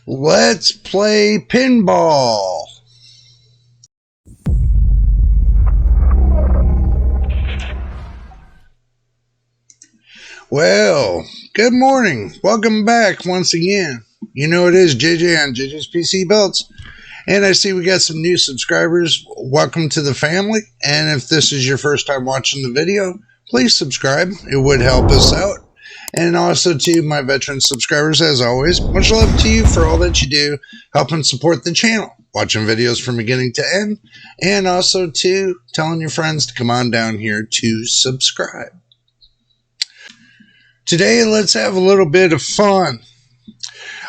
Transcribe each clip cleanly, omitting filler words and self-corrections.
Let's play pinball. Well, good morning. Welcome back once again. You know it is JJ on JJ's PC Belts. And I see we got some new subscribers. Welcome to the family. And if this is your first time watching the video, please subscribe. It would help us out. And also to my veteran subscribers, as always, much love to you for all that you do, helping support the channel, watching videos from beginning to end, and also to telling your friends to come on down here to subscribe. Today, let's have a little bit of fun.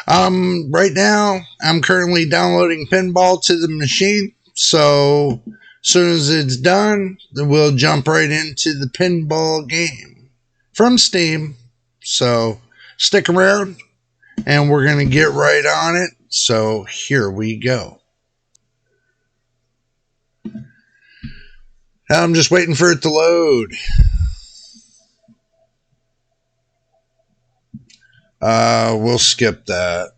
Right now, I'm currently downloading Pinball to the machine, so as soon as it's done, we'll jump right into the Pinball game from Steam. So stick around, and we're going to get right on it. So here we go. I'm just waiting for it to load. We'll skip that.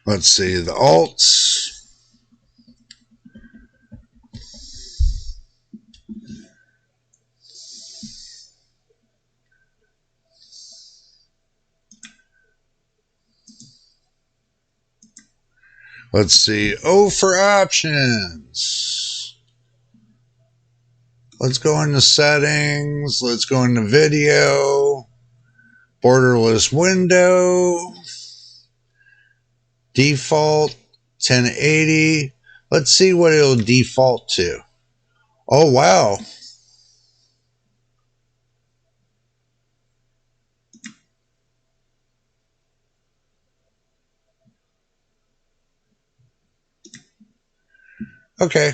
Let's see the alts. Let's see. O for options. Let's go into settings. Let's go into video. Borderless window. Default 1080. Let's see what it'll default to. Oh, wow. Okay.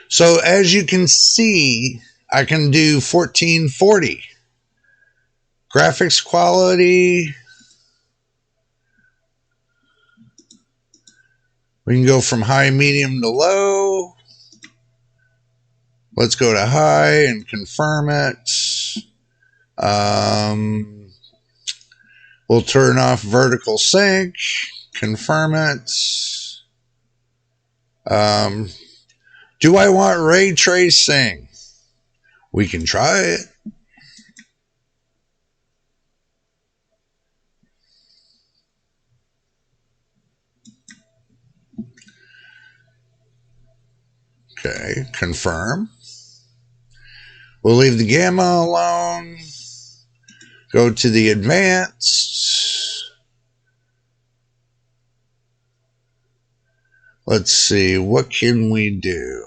So as you can see, I can do 1440. Graphics quality. We can go from high, medium to low. Let's go to high and confirm it. We'll turn off vertical sync. Confirm it. Do I want ray tracing? We can try it. Okay, confirm. We'll leave the gamma alone. Go to the advanced. Let's see, what can we do?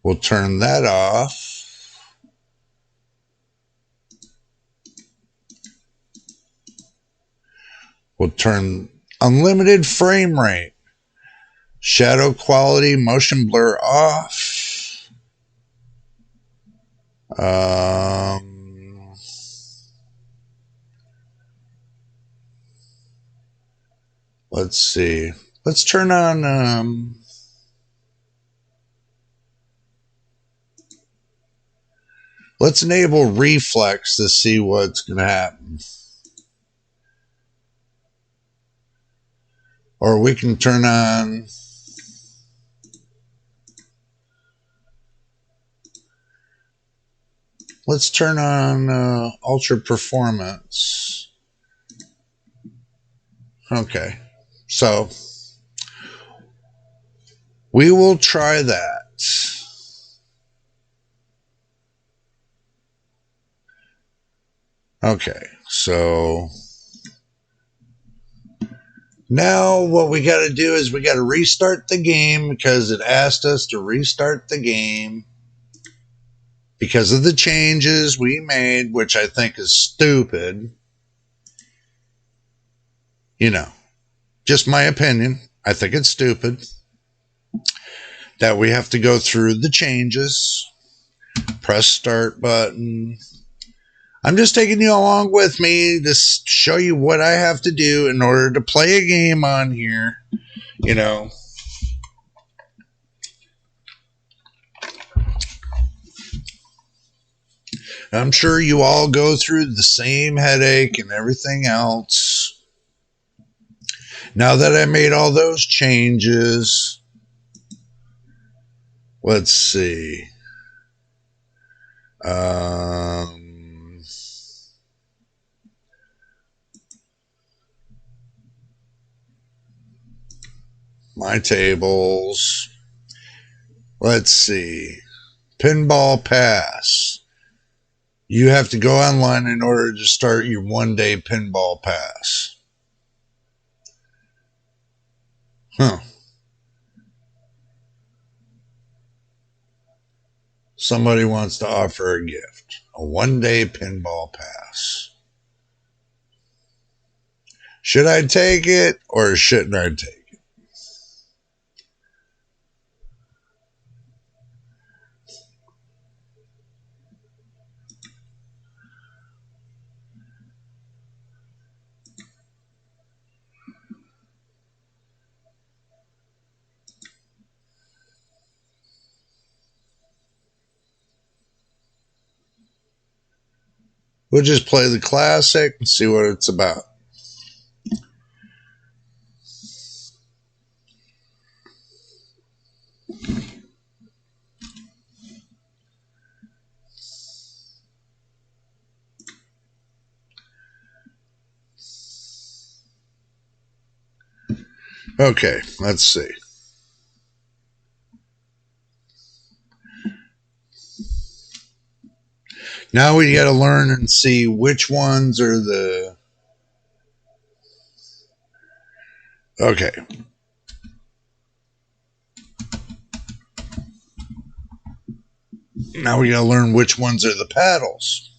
We'll turn that off. We'll turn unlimited frame rate. Shadow quality, motion blur off. Let's see. Let's turn on let's enable reflex to see what's going to happen. Or we can turn on let's turn on ultra performance. Okay. So we will try that. Okay, so now what we got to do is we got to restart the game because it asked us to restart the game because of the changes we made, which I think is stupid. You know, just my opinion. I think it's stupid that we have to go through the changes. Press start button. I'm just taking you along with me to show you what I have to do in order to play a game on here. You know. I'm sure you all go through the same headache and everything else. Now that I made all those changes, let's see. My tables. Let's see. Pinball Pass. You have to go online in order to start your one-day Pinball Pass. Huh. Somebody wants to offer a gift. A one-day Pinball Pass. Should I take it or shouldn't I take it? We'll just play the classic and see what it's about. Okay, let's see. Now we got to learn and see which ones are the... Okay. Now we got to learn which ones are the paddles.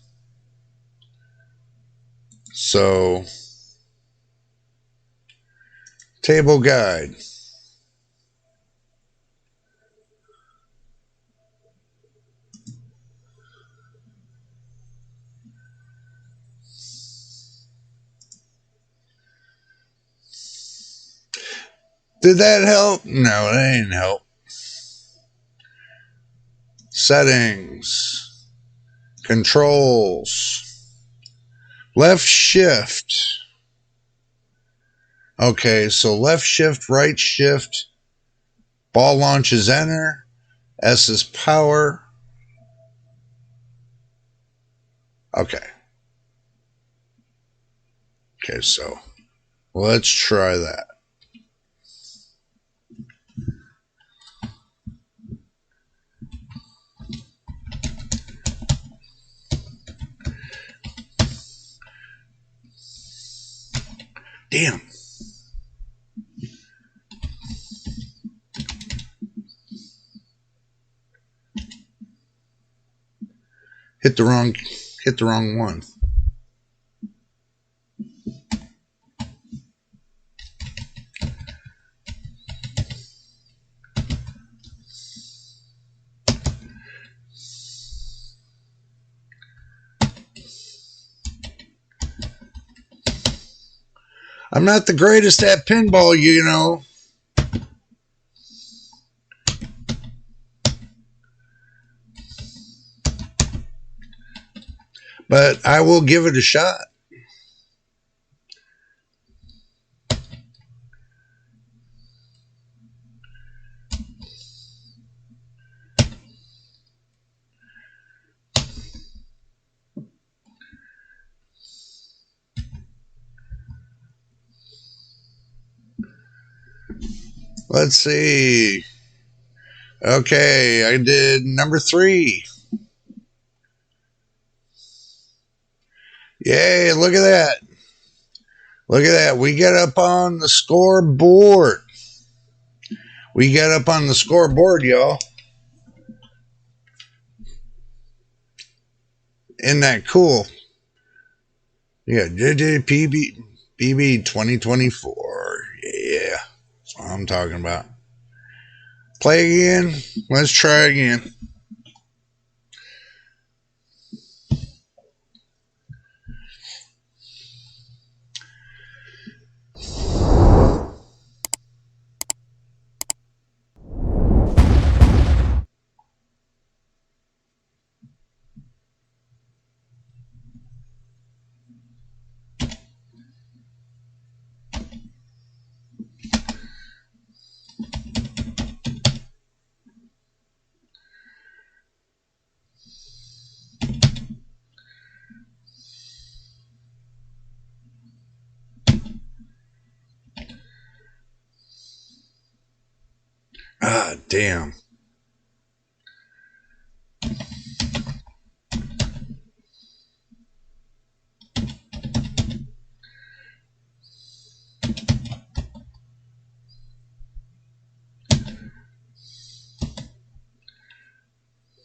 So, table guide. Did that help? No, that didn't help. Settings. Controls. Left shift. Okay, so left shift, right shift. Ball launch is enter. S is power. Okay. Okay, so let's try that. Damn. Hit the wrong one. I'm not the greatest at pinball, you know. But I will give it a shot. Let's see. Okay, I did number 3. Yay, look at that. Look at that. We get up on the scoreboard. We get up on the scoreboard, y'all. Isn't that cool? Yeah, JJPB 2024. Yeah, that's what I'm talking about. Play again. Let's try again. Damn.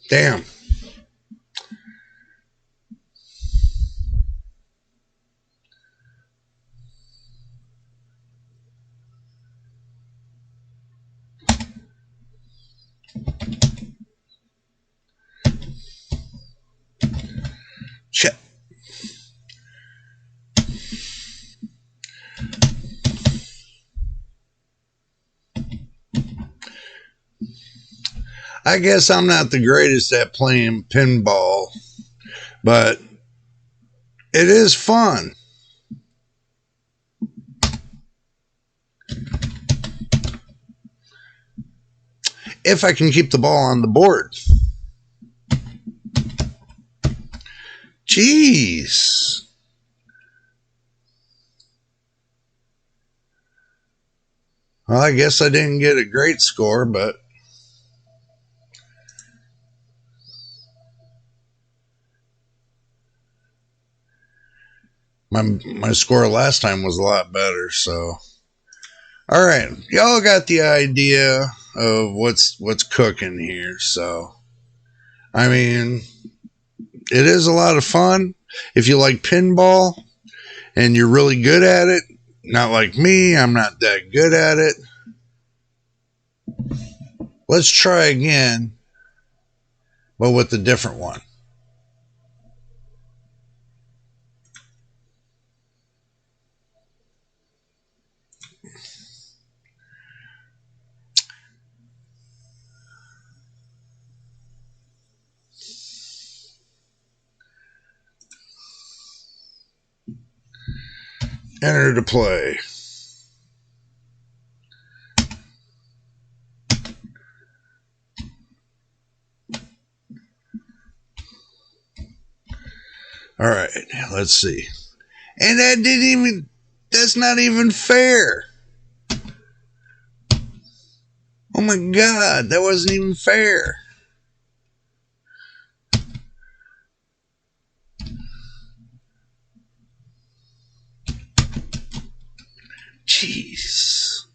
Damn. Shit. I guess I'm not the greatest at playing pinball, but it is fun. If I can keep the ball on the board. Jeez. Well, I guess I didn't get a great score, but my score last time was a lot better, so all right. Y'all got the idea of what's cooking here, so I mean, it is a lot of fun. If you like pinball and you're really good at it, not like me, I'm not that good at it. Let's try again, but with a different one. Enter to play. All right, let's see. And that's not even fair. Oh my God, that wasn't even fair. Jeez.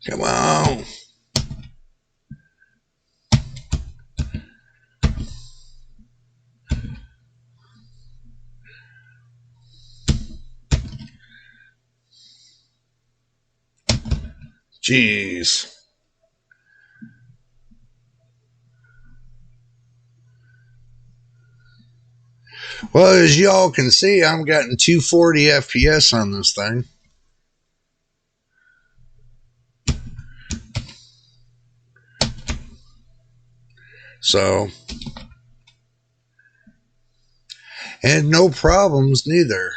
Come on. Jeez. Well, as y'all can see, I'm getting 240 FPS on this thing. So, and no problems neither.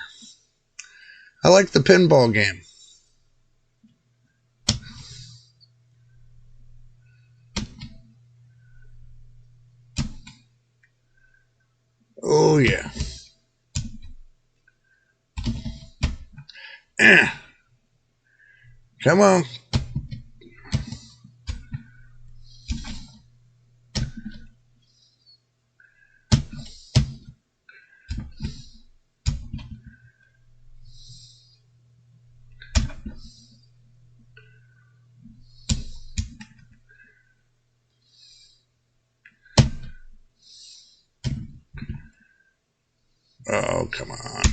I like the pinball game. Oh, yeah. Come on. Oh, come on.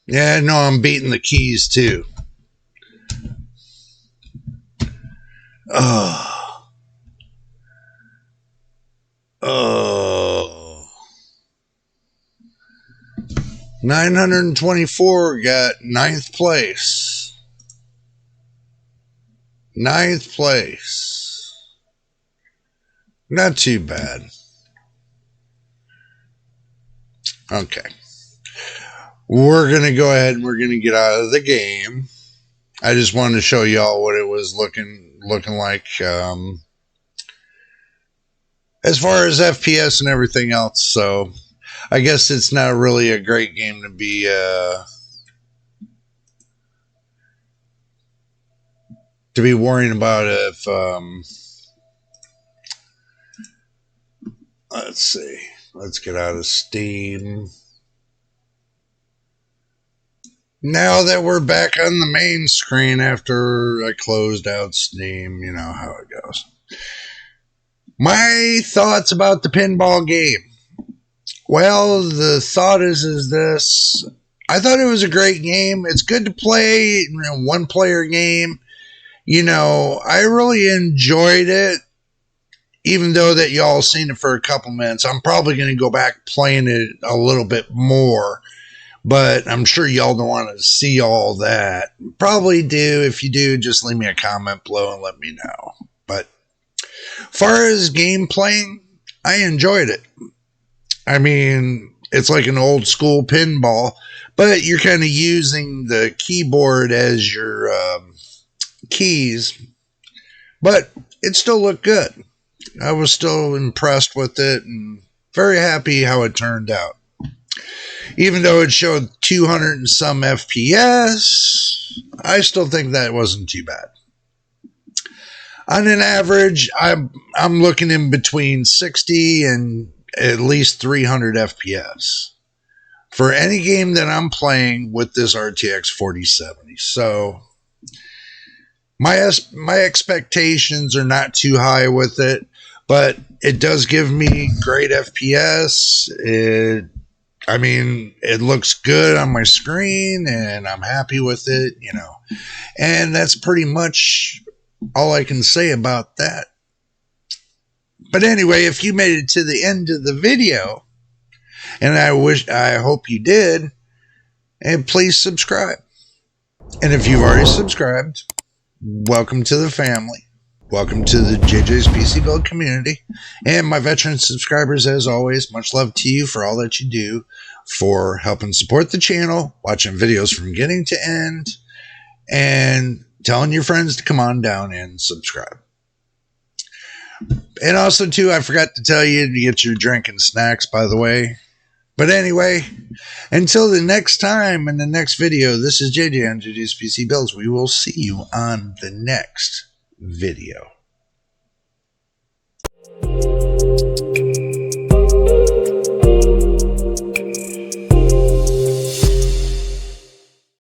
Yeah, no, I'm beating the keys too. Oh. 924 got ninth place. Ninth place. Not too bad. Okay. We're going to go ahead and we're going to get out of the game. I just wanted to show y'all what it was looking like. As far as FPS and everything else, so I guess it's not really a great game to be worrying about if let's see. Let's get out of Steam. Now that we're back on the main screen after I closed out Steam, you know how it goes. My thoughts about the pinball game. Well, the thought is this. I thought it was a great game. It's good to play, one-player game. You know, I really enjoyed it, even though that y'all seen it for a couple minutes. I'm probably going to go back playing it a little bit more, but I'm sure y'all don't want to see all that. Probably do. If you do, just leave me a comment below and let me know. But far as game playing, I enjoyed it. I mean, it's like an old school pinball, but you're kind of using the keyboard as your keys, but it still looked good. I was still impressed with it and very happy how it turned out. Even though it showed 200 and some FPS, I still think that wasn't too bad. On an average, I'm looking in between 60 and at least 300 FPS for any game that I'm playing with this RTX 4070. So my expectations are not too high with it, but it does give me great FPS. It looks good on my screen and I'm happy with it, you know. And that's pretty much all I can say about that. But anyway, if you made it to the end of the video, and I hope you did, and please subscribe. And if you've already subscribed, welcome to the family. Welcome to the JJ's PC Build community. And my veteran subscribers, as always, much love to you for all that you do for helping support the channel, watching videos from beginning to end, and telling your friends to come on down and subscribe. And also, too, I forgot to tell you to get your drink and snacks, by the way. But anyway, until the next time in the next video, this is JJ on JJ's PC Builds. We will see you on the next video.